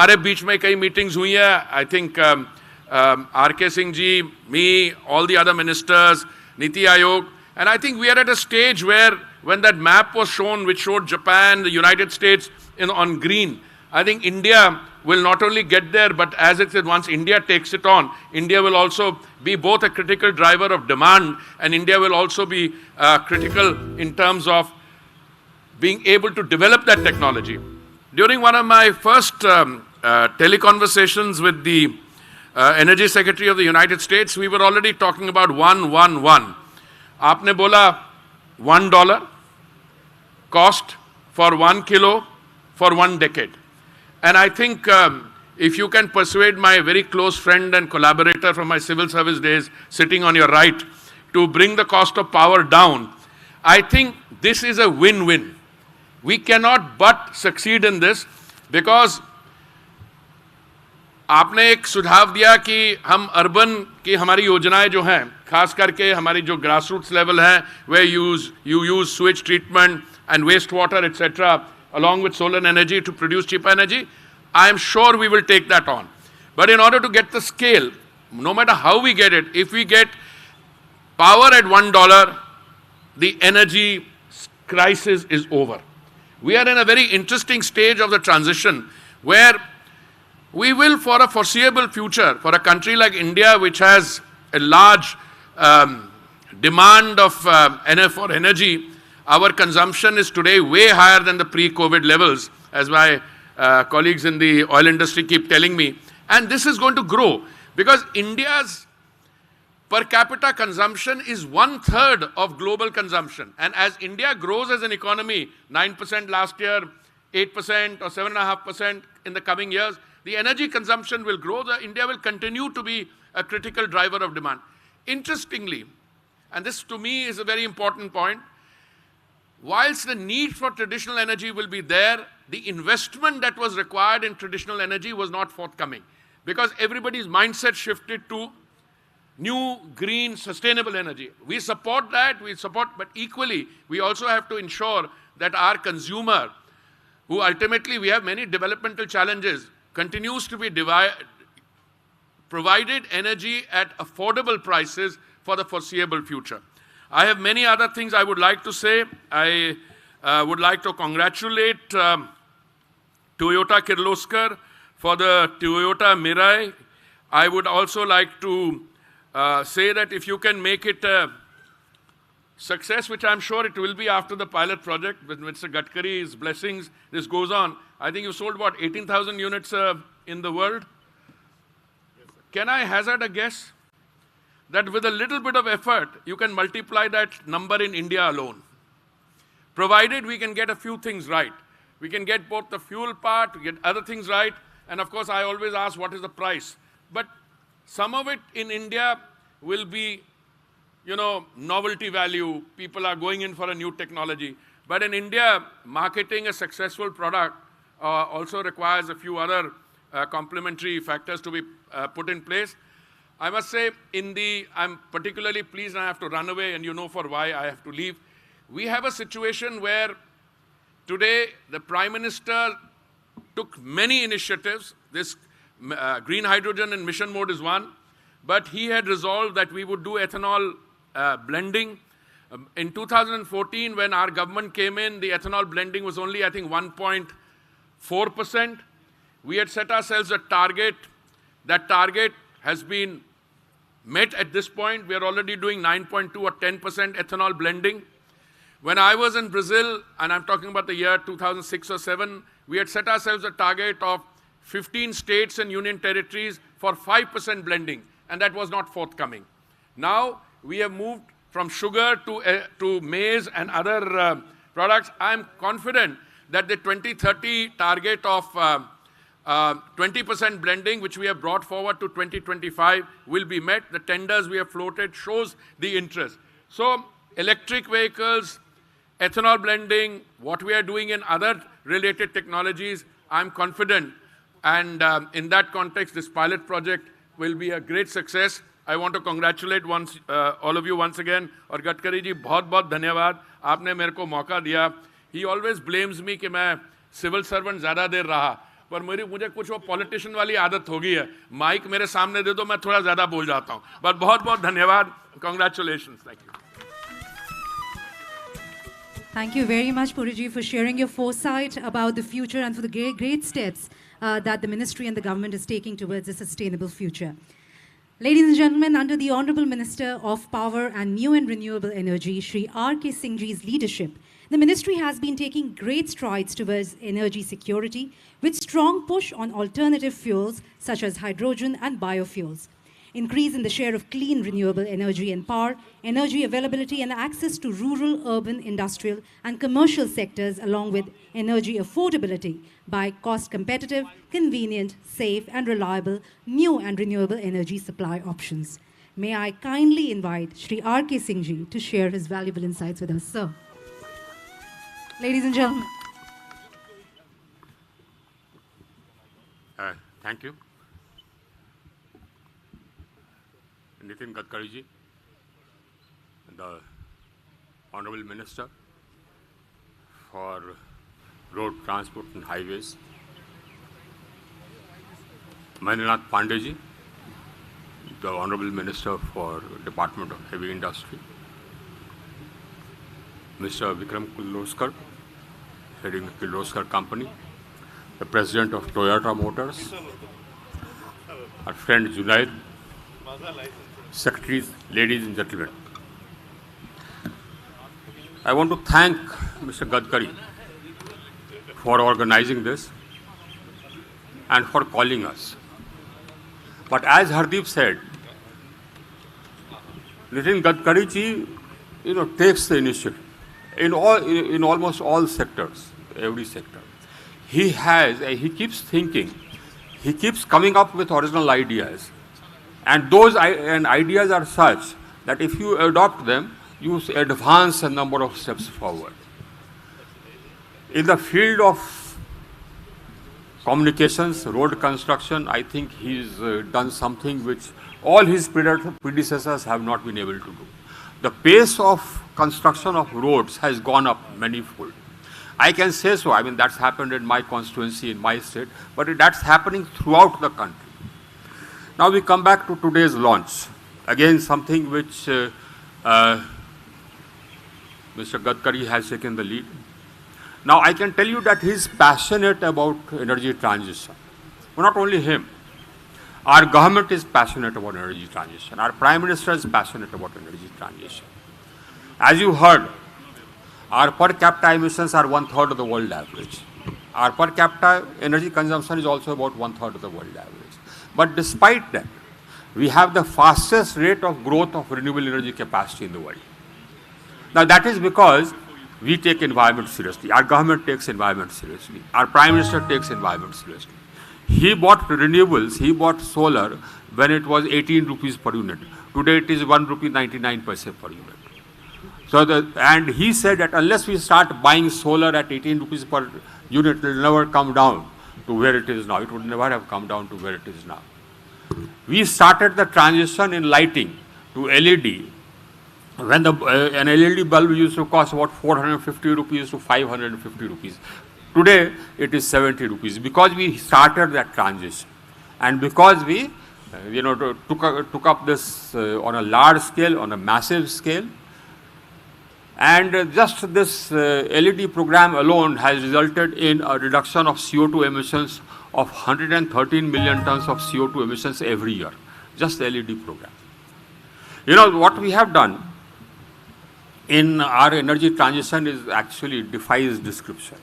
हमारे बीच में कई मीटिंग्स हुई है. I think R.K. Singh ji, me, all the other ministers, Niti Aayog, and I think we are at a stage where when that map was shown, which showed Japan, the United States on green, I think India will not only get there, but as it said, once India takes it on, India will also be both a critical driver of demand, and India will also be critical in terms of being able to develop that technology. During one of my first teleconversations with the Energy Secretary of the United States, we were already talking about 111. आपने बोला $1 cost for 1 kilo for 1 decade. And I think if you can persuade my very close friend and collaborator from my civil service days, sitting on your right, to bring the cost of power down, I think this is a win-win. We cannot but succeed in this because आपने एक सुझाव दिया कि हम urban की हमारी योजनाएं जो हैं, खास करके हमारी जो ग्रास रूट्स लेवल है, where you use sewage treatment and wastewater, etc., along with solar energy to produce cheaper energy, I am sure we will take that on. But in order to get the scale, no matter how we get it, if we get power at $1, the energy crisis is over. We are in a very interesting stage of the transition where we will, for a foreseeable future, for a country like India, which has a large demand for energy, our consumption is today way higher than the pre-COVID levels, as my colleagues in the oil industry keep telling me. And this is going to grow because India's per capita consumption is 1/3 of global consumption. And as India grows as an economy, 9% last year, 8% or 7.5% in the coming years, the energy consumption will grow. India will continue to be a critical driver of demand. Interestingly, and this to me is a very important point, whilst the need for traditional energy will be there, the investment that was required in traditional energy was not forthcoming because everybody's mindset shifted to new, green, sustainable energy. We support that, but equally, we also have to ensure that our consumer, who ultimately we have many developmental challenges, continues to be provided energy at affordable prices for the foreseeable future. I have many other things I would like to say. I would like to congratulate Toyota Kirloskar for the Toyota Mirai. I would also like to say that if you can make it a success, which I'm sure it will be after the pilot project, with Mr. Gadkari's blessings, this goes on. I think you sold, what, 18,000 units in the world? Yes, can I hazard a guess that with a little bit of effort, you can multiply that number in India alone? Provided we can get a few things right. We can get both the fuel part, get other things right, and of course, I always ask what is the price. But some of it in India will be, novelty value. People are going in for a new technology. But in India, marketing a successful product also requires a few other complementary factors to be put in place. I must say, I'm particularly pleased, and I have to run away, and you know for why I have to leave. We have a situation where today the Prime Minister took many initiatives. This green hydrogen in mission mode is one, but he had resolved that we would do ethanol blending. In 2014, when our government came in, the ethanol blending was only, I think, 1.4%. We had set ourselves a target. That target has been met at this point. We are already doing 9.2 or 10% ethanol blending. When I was in Brazil, and I'm talking about the year 2006 or 7, we had set ourselves a target of 15 states and union territories for 5% blending, and that was not forthcoming. Now, we have moved from sugar to maize and other products. I'm confident that the 2030 target of 20% blending, which we have brought forward to 2025, will be met. The tenders we have floated shows the interest. So, electric vehicles, ethanol blending, what we are doing in other related technologies, I'm confident. And in that context, this pilot project will be a great success. I want to congratulate all of you once again. और गडकरी जी बहुत-बहुत धन्यवाद. आपने मेरे को मौका दिया. He always blames me कि मैं civil servant ज़्यादा देर रहा. पर मुझे कुछ वो पॉलिटिशियन वाली आदत हो गई है, माइक मेरे सामने दे दो मैं थोड़ा ज़्यादा बोल जाता हूँ। बट बहुत बहुत धन्यवाद, congratulations, thank you. Thank you very much, Puriji, for sharing your foresight about the future and for the great steps that the ministry and the government is taking towards a sustainable future. Ladies and gentlemen, under the Honorable Minister of Power and New and Renewable Energy, Shri R.K. Singhji's leadership, the ministry has been taking great strides towards energy security with strong push on alternative fuels such as hydrogen and biofuels. Increase in the share of clean renewable energy and power, energy availability and access to rural, urban, industrial and commercial sectors along with energy affordability by cost competitive, convenient, safe and reliable new and renewable energy supply options. May I kindly invite Shri R.K. Singhji to share his valuable insights with us, sir. Ladies and gentlemen. Thank you. Nitin Gadkari ji, the Honorable Minister for Road Transport and Highways, Mahendranath Pandey ji, the Honorable Minister for Department of Heavy Industry, Mr. Vikram Kirloskar, heading the Kirloskar Company, the President of Toyota Motors, our friend Junaid, Secretaries, ladies and gentlemen. I want to thank Mr. Gadkari for organizing this and for calling us. But as Hardeep said, Nitin Gadkari ji, takes the initiative in almost all sectors, every sector. He keeps thinking, he keeps coming up with original ideas. And those ideas are such that if you adopt them, you advance a number of steps forward. In the field of communications, road construction, I think he's done something which all his predecessors have not been able to do. The pace of construction of roads has gone up manifold. I can say so, that's happened in my constituency, in my state, but that's happening throughout the country. Now we come back to today's launch. Again, something which Mr. Gadkari has taken the lead. Now I can tell you that he is passionate about energy transition. Well, not only him, our government is passionate about energy transition. Our Prime Minister is passionate about energy transition. As you heard, our per capita emissions are 1/3 of the world average. Our per capita energy consumption is also about 1/3 of the world average. But despite that, we have the fastest rate of growth of renewable energy capacity in the world. Now that is because we take environment seriously. Our government takes environment seriously. Our Prime Minister takes environment seriously. He bought renewables, he bought solar when it was 18 rupees per unit. Today it is 1.99 rupee per unit. And he said that unless we start buying solar at 18 rupees per unit, it will never come down to where it is now. It would never have come down to where it is now. We started the transition in lighting to LED when an LED bulb used to cost about 450 rupees to 550 rupees. Today it is 70 rupees because we started that transition and because we took up this on a large scale, on a massive scale. And just this LED program alone has resulted in a reduction of CO2 emissions of 113 million tons of CO2 emissions every year. Just the LED program. What we have done in our energy transition is actually defies description.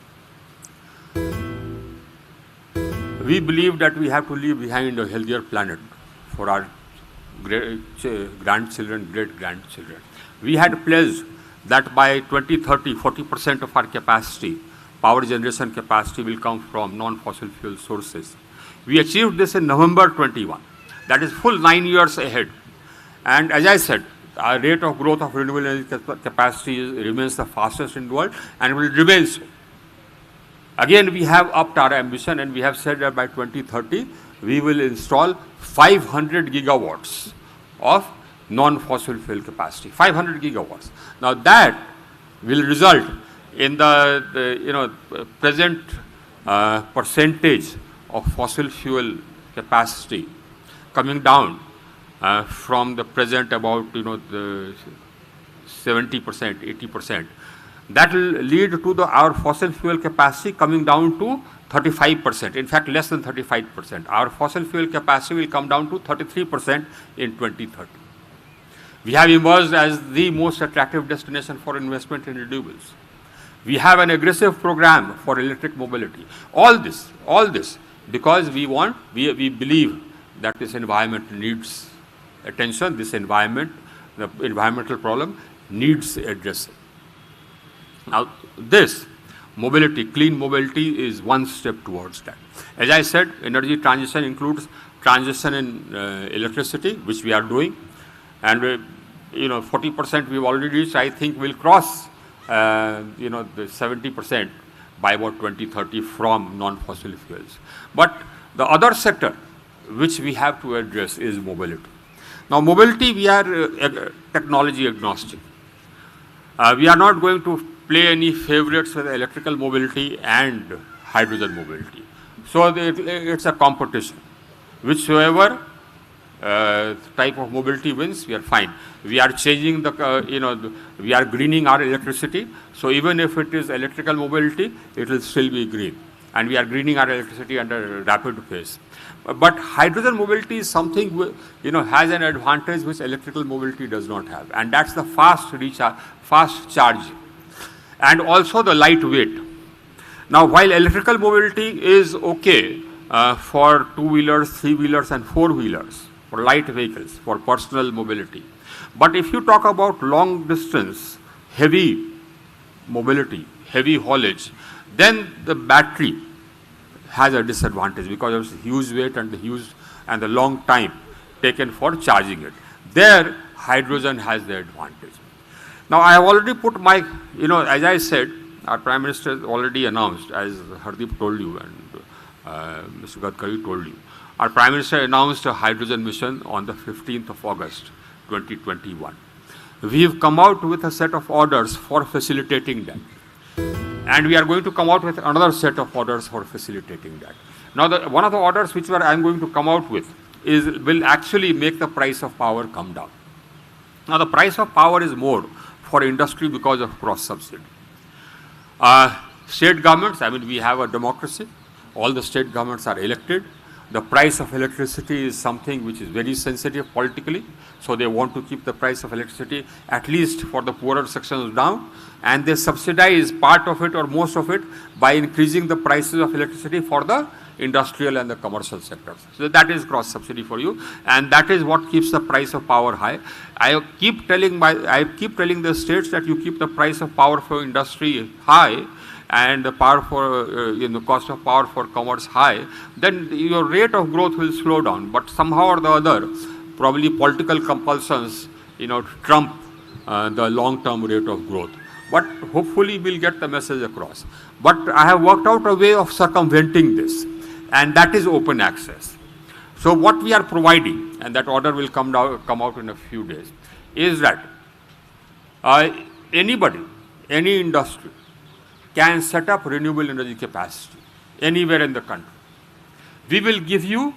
We believe that we have to leave behind a healthier planet for our grandchildren, great-grandchildren. We had pledged that by 2030, 40% of our capacity, power generation capacity, will come from non-fossil fuel sources. We achieved this in November 21. That is full 9 years ahead. And as I said, our rate of growth of renewable energy capacity remains the fastest in the world and will remain so. Again, we have upped our ambition and we have said that by 2030, we will install 500 gigawatts of non-fossil fuel capacity, 500 gigawatts. Now that will result in the present percentage of fossil fuel capacity coming down from the present about the 70%, 80%, that will lead to our fossil fuel capacity coming down to 35%, in fact less than 35%. Our fossil fuel capacity will come down to 33% in 2030. We have emerged as the most attractive destination for investment in renewables. We have an aggressive program for electric mobility. All this, because we believe that this environment needs attention, the environmental problem needs addressing. Now, this mobility, clean mobility is one step towards that. As I said, energy transition includes transition in electricity, which we are doing, and 40% we've already reached. I think we'll cross the 70% by about 2030 from non-fossil fuels. But the other sector which we have to address is mobility. Now, mobility, we are technology agnostic. We are not going to play any favorites with electrical mobility and hydrogen mobility. So it's a competition. Whichever type of mobility wins, we are fine. We are changing we are greening our electricity. So even if it is electrical mobility, it will still be green. And we are greening our electricity under rapid pace. But hydrogen mobility is something, has an advantage which electrical mobility does not have. And that's the fast charging. And also the lightweight. Now, while electrical mobility is okay for two-wheelers, three-wheelers and four-wheelers, for light vehicles, for personal mobility. But if you talk about long distance, heavy mobility, heavy haulage, then the battery has a disadvantage because of its huge weight and the long time taken for charging it. There, hydrogen has the advantage. Now, I have already put my, as I said, our Prime Minister has already announced, as Hardeep told you and Mr. Gadkar told you, our Prime Minister announced a hydrogen mission on the 15th of August, 2021. We have come out with a set of orders for facilitating that. And we are going to come out with another set of orders for facilitating that. Now, one of the orders which I am going to come out with will actually make the price of power come down. Now, the price of power is more for industry because of cross-subsidy. State governments, we have a democracy. All the state governments are elected. The price of electricity is something which is very sensitive politically. So they want to keep the price of electricity, at least for the poorer sections, down. And they subsidize part of it or most of it by increasing the prices of electricity for the industrial and the commercial sectors. So that is cross-subsidy for you. And that is what keeps the price of power high. I keep telling the states that you keep the price of power for industry high and the power for the cost of power for commerce high, then your rate of growth will slow down. But somehow or the other, probably political compulsions, trump the long-term rate of growth. But hopefully we'll get the message across. But I have worked out a way of circumventing this, and that is open access. So what we are providing, and that order will come out in a few days, is that anybody, any industry, can set up renewable energy capacity anywhere in the country. We will give you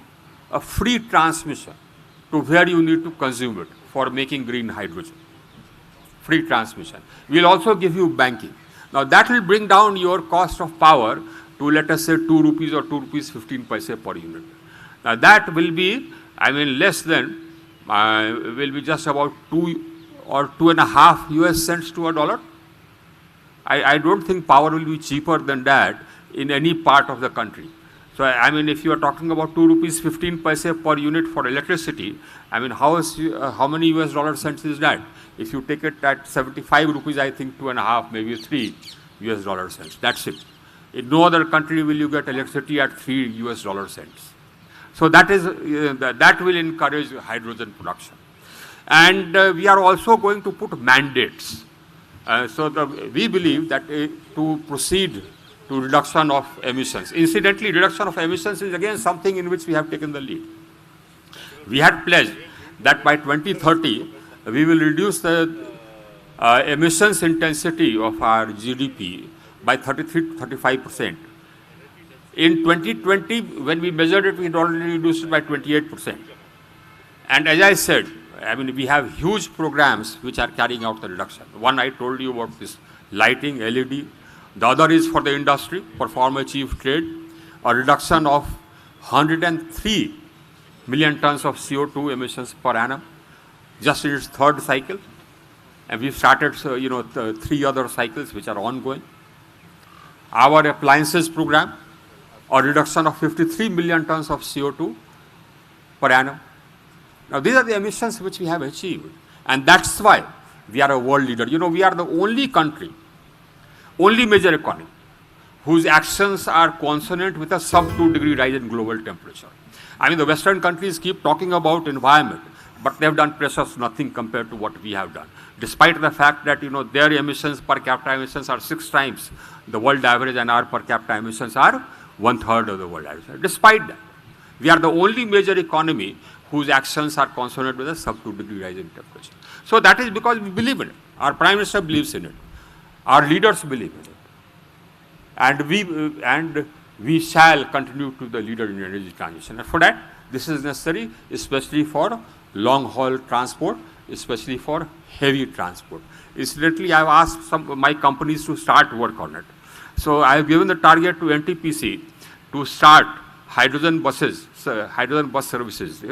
a free transmission to where you need to consume it for making green hydrogen. Free transmission. We will also give you banking. Now that will bring down your cost of power to, let us say, 2 rupees or 2 rupees 15 paise per unit. Now that will be, less than, will be just about 2 or 2.5 US cents to a dollar. I don't think power will be cheaper than that in any part of the country. So, if you are talking about 2 rupees 15 paise per unit for electricity, how many US dollar cents is that? If you take it at 75 rupees, I think 2.5, maybe 3 US dollar cents. That's it. In no other country will you get electricity at 3 US dollar cents. So that will encourage hydrogen production. And we are also going to put mandates. We believe that to proceed to reduction of emissions. Incidentally, reduction of emissions is again something in which we have taken the lead. We had pledged that by 2030, we will reduce the emissions intensity of our GDP by 33 to 35%. In 2020, when we measured it, we had already reduced it by 28%. And as I said, I mean, we have huge programs which are carrying out the reduction. One I told you about this lighting, LED. The other is for the industry, perform achieve trade, a reduction of 103 million tons of CO2 emissions per annum, just in its third cycle. And we've started, three other cycles which are ongoing. Our appliances program, a reduction of 53 million tons of CO2 per annum. Now, these are the emissions which we have achieved. And that's why we are a world leader. We are the only country, only major economy, whose actions are consonant with a sub-2-degree rise in global temperature. I mean, the Western countries keep talking about environment, but they have done precious nothing compared to what we have done. Despite the fact that, their emissions, per capita emissions are 6 times the world average and our per capita emissions are 1/3 of the world average. Despite that, we are the only major economy whose actions are consonant with a sub-2-degree rise in temperature. So that is because we believe in it. Our Prime Minister believes in it. Our leaders believe in it. And we shall continue to be the leader in energy transition. And for that, this is necessary, especially for long-haul transport, especially for heavy transport. Incidentally, I have asked some of my companies to start work on it. So I have given the target to NTPC to start hydrogen buses, hydrogen bus services,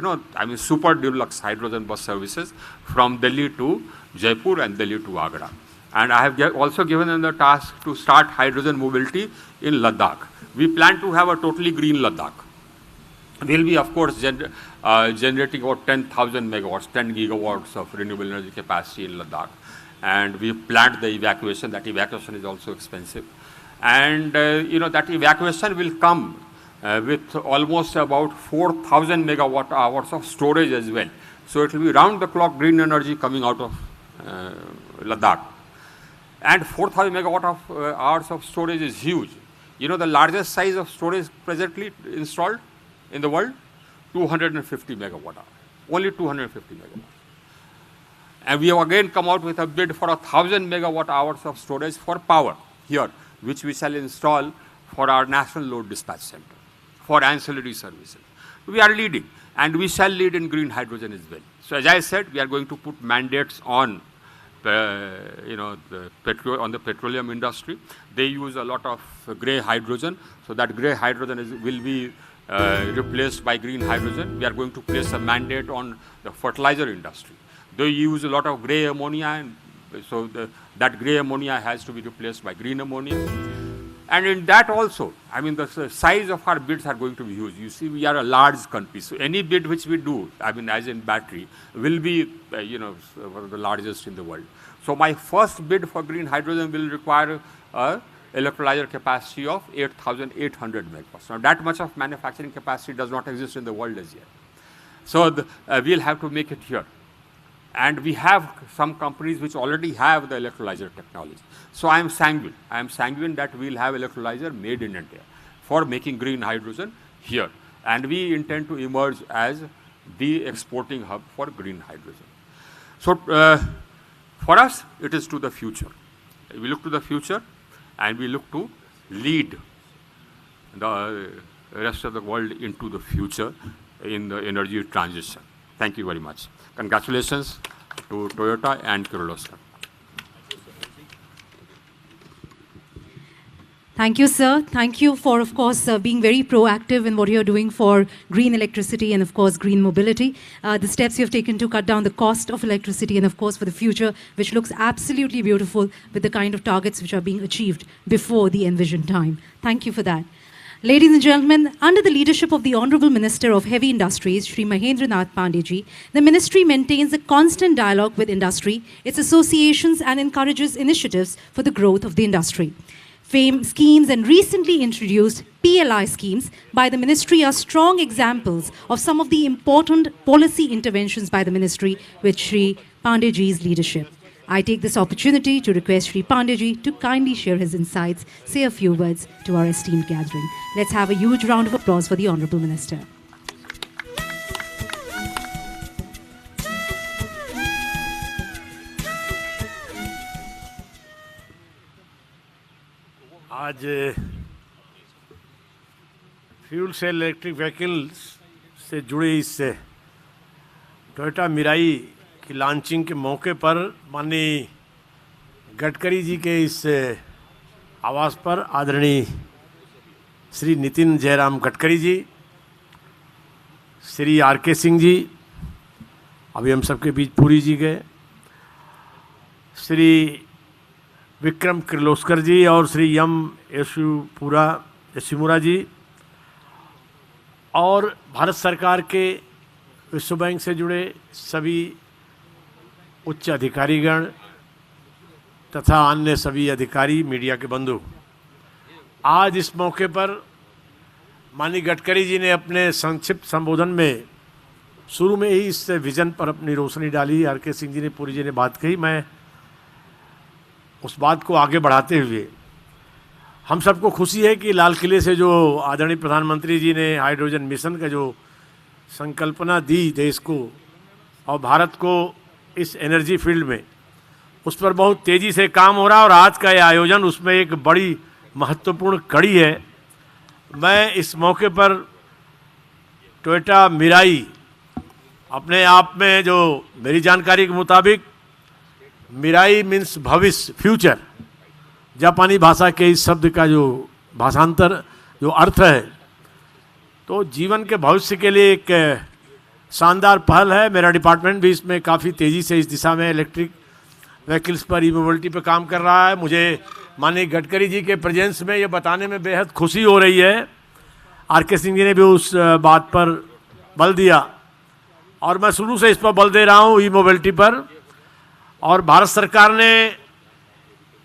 super deluxe hydrogen bus services from Delhi to Jaipur and Delhi to Agra. And I have also given them the task to start hydrogen mobility in Ladakh. We plan to have a totally green Ladakh. We'll be, of course, generating about 10,000 megawatts, 10 gigawatts of renewable energy capacity in Ladakh. And we've planned the evacuation. That evacuation is also expensive. And, that evacuation will come with almost about 4,000 megawatt hours of storage as well. So it will be round-the-clock green energy coming out of Ladakh. And 4,000 megawatt of hours of storage is huge. The largest size of storage presently installed in the world, 250 megawatt hours. Only 250 megawatt. And we have again come out with a bid for 1,000 megawatt hours of storage for power here, which we shall install for our national load dispatch center, for ancillary services. We are leading, and we shall lead in green hydrogen as well. So as I said, we are going to put mandates on the petroleum industry. They use a lot of grey hydrogen, so that grey hydrogen will be replaced by green hydrogen. We are going to place a mandate on the fertilizer industry. They use a lot of grey ammonia, and so that grey ammonia has to be replaced by green ammonia. And in that also, I mean, the size of our bids are going to be huge. You see, we are a large country, so any bid which we do, I mean, as in battery, will be, one of the largest in the world. So my first bid for green hydrogen will require a electrolyzer capacity of 8,800 megawatts. Now, that much of manufacturing capacity does not exist in the world as yet. So we'll have to make it here. And we have some companies which already have the electrolyzer technology. So I am sanguine. I am sanguine that we'll have electrolyzer made in India for making green hydrogen here. And we intend to emerge as the exporting hub for green hydrogen. So for us, it is to the future. We look to the future, and we look to lead the rest of the world into the future in the energy transition. Thank you very much. Congratulations to Toyota and Kirloskar. Thank you, sir. Thank you for, of course, being very proactive in what you're doing for green electricity and, of course, green mobility. The steps you have taken to cut down the cost of electricity and, of course, for the future, which looks absolutely beautiful with the kind of targets which are being achieved before the envisioned time. Thank you for that. Ladies and gentlemen, under the leadership of the Honourable Minister of Heavy Industries, Shri Mahendranath Pandeyji, the Ministry maintains a constant dialogue with industry, its associations, and encourages initiatives for the growth of the industry. FAME schemes and recently introduced PLI schemes by the Ministry are strong examples of some of the important policy interventions by the Ministry with Shri Pandeyji's leadership. I take this opportunity to request Shri Pandeyji to kindly share his insights, say a few words to our esteemed gathering. Let's have a huge round of applause for the Honourable Minister. आज fuel cell electric vehicles से जुड़े इस Toyota Mirae की launching के मौके पर माननीय गडकरी जी के इस आवास पर आदरणीय श्री नितिन जयराम गडकरी जी, श्री आर.के. सिंह जी, अभी हम सबके बीच पुरी जी गए, श्री विक्रम किर्लोस्कर जी और श्री यम यशुमुरा जी, और भारत सरकार के विश्व बैंक से जुड़े सभी उच्च अधिकारीगण तथा अन्य सभी अधिकारी, मीडिया के बंधु, आज इस मौके पर माननीय गडकरी जी ने अपने संक्षिप्त संबोधन में शुरू में ही इस विजन पर अपनी रोशनी डाली। आर.के. सिंह जी ने, पुरी जी ने बात कही, मैं उस बात को आगे बढ़ाते हुए, हम सबको खुशी है कि लाल किले से जो आदरणीय प्रधानमंत्री जी ने हाइड्रोजन मिशन का जो संकल्पना दी देश को और भारत को इस एनर्जी फील्ड में, उस पर बहुत तेज़ी से काम हो रहा है और आज का ये आयोजन उसमें एक बड़ी महत्वपूर्ण कड़ी है। मैं इस मौके पर टोयोटा मिराई, अपने आप में जो मेरी जानकारी के मुताबिक मिराई मीन्स भविष्य, फ्यूचर, जापानी भाषा के इस शब्द का जो भाषांतर, जो अर्थ है, तो जीवन के भविष्य के लिए एक शानदार पहल है। मेरा डिपार्टमेंट भी इसमें काफ़ी तेज़ी से इस दिशा में इलेक्ट्रिक व्हीकल्स पर, ई मोबिलिटी पर काम कर रहा है। मुझे माननीय गडकरी जी के प्रेजेंस में ये बताने में बेहद खुशी हो रही है। आर.के. सिंह जी ने भी उस बात पर बल दिया और मैं शुरू से इस पर बल दे रहा हूँ, ई मोबिलिटी पर। और भारत सरकार ने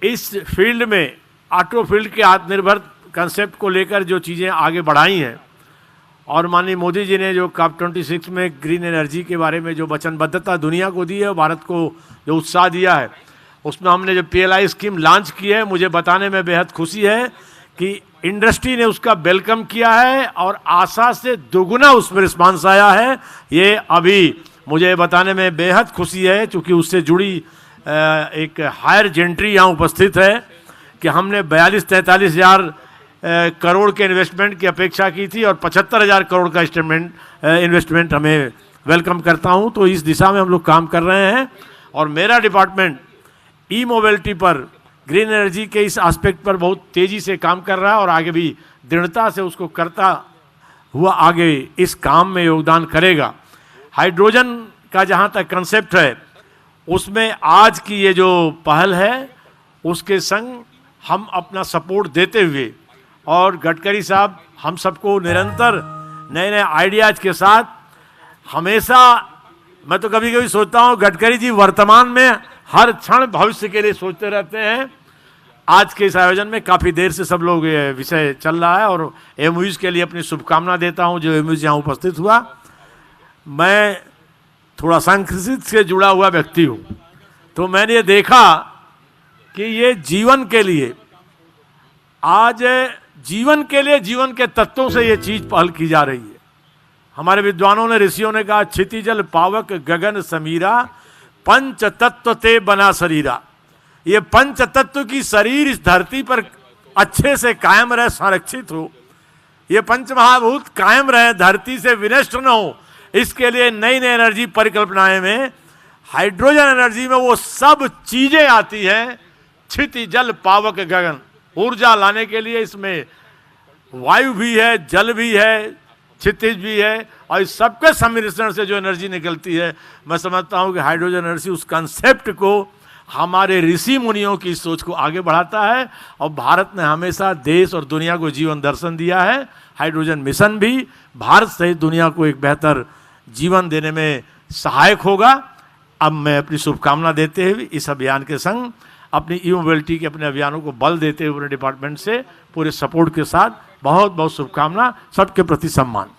इस फील्ड में, ऑटो फील्ड के आत्मनिर्भर कंसेप्ट को लेकर जो चीज़ें आगे बढ़ाई हैं, और माननीय मोदी जी ने जो COP26 में ग्रीन एनर्जी के बारे में जो वचनबद्धता दुनिया को दी है, भारत को जो उत्साह दिया है, उसमें हमने जो PLI स्कीम लॉन्च की है, मुझे बताने में बेहद खुशी है कि इंडस्ट्री ने उसका वेलकम किया है और आशा से दोगुना उसमें रिस्पांस आया है। ये अभी मुझे बताने में बेहद खुशी है, क्योंकि उससे जुड़ी एक हायर जेंट्री यहाँ उपस्थित है कि हमने 42-43 हज़ार करोड़ के इन्वेस्टमेंट की अपेक्षा की थी और 75,000 करोड़ का इन्वेस्टमेंट हमें वेलकम करता हूँ। तो इस दिशा में हम लोग काम कर रहे हैं और मेरा डिपार्टमेंट ई मोबिलिटी पर, ग्रीन एनर्जी के इस एस्पेक्ट पर बहुत तेज़ी से काम कर रहा है और आगे भी दृढ़ता से उसको करता हुआ आगे इस काम में योगदान करेगा। हाइड्रोजन का जहाँ तक कंसेप्ट है, उसमें आज की ये जो पहल है, उसके संग हम अपना सपोर्ट देते हुए, और गडकरी साहब हम सबको निरंतर नए नए आइडियाज़ के साथ हमेशा, मैं तो कभी कभी सोचता हूँ गडकरी जी वर्तमान में हर क्षण भविष्य के लिए सोचते रहते हैं। आज के इस आयोजन में काफ़ी देर से सब लोग ये विषय चल रहा है और एमओयूज़ के लिए अपनी शुभकामना देता हूँ जो एमओयूज़ यहाँ उपस्थित हुआ। मैं थोड़ा सांस्कृतिक से जुड़ा हुआ व्यक्ति हूँ, तो मैंने ये देखा कि ये जीवन के लिए, आज जीवन के लिए, जीवन के तत्वों से ये चीज़ पहल की जा रही है। हमारे विद्वानों ने, ऋषियों ने कहा, क्षितिजल पावक गगन समीरा, पंच तत्व ते बना शरीरा। ये पंच तत्व की शरीर इस धरती पर अच्छे से कायम रहे, संरक्षित हो, ये पंच महाभूत कायम रहे, धरती से विनष्ट न हो, इसके लिए नई नई एनर्जी परिकल्पनाएं में हाइड्रोजन एनर्जी में वो सब चीजें आती हैं। क्षितिजल पावक गगन, ऊर्जा लाने के लिए इसमें वायु भी है, जल भी है, क्षितिज भी है, और इस सबके सम्मिश्रण से जो एनर्जी निकलती है, मैं समझता हूँ कि हाइड्रोजन एनर्जी उस कंसेप्ट को, हमारे ऋषि मुनियों की सोच को आगे बढ़ाता है। और भारत ने हमेशा देश और दुनिया को जीवन दर्शन दिया है। हाइड्रोजन मिशन भी भारत सहित दुनिया को एक बेहतर जीवन देने में सहायक होगा। अब मैं अपनी शुभकामना देते हुए इस अभियान के संग अपनी ई मोबिलिटी के अपने अभियानों को बल देते हुए अपने डिपार्टमेंट से पूरे सपोर्ट के साथ बहुत बहुत शुभकामना, सबके प्रति सम्मान।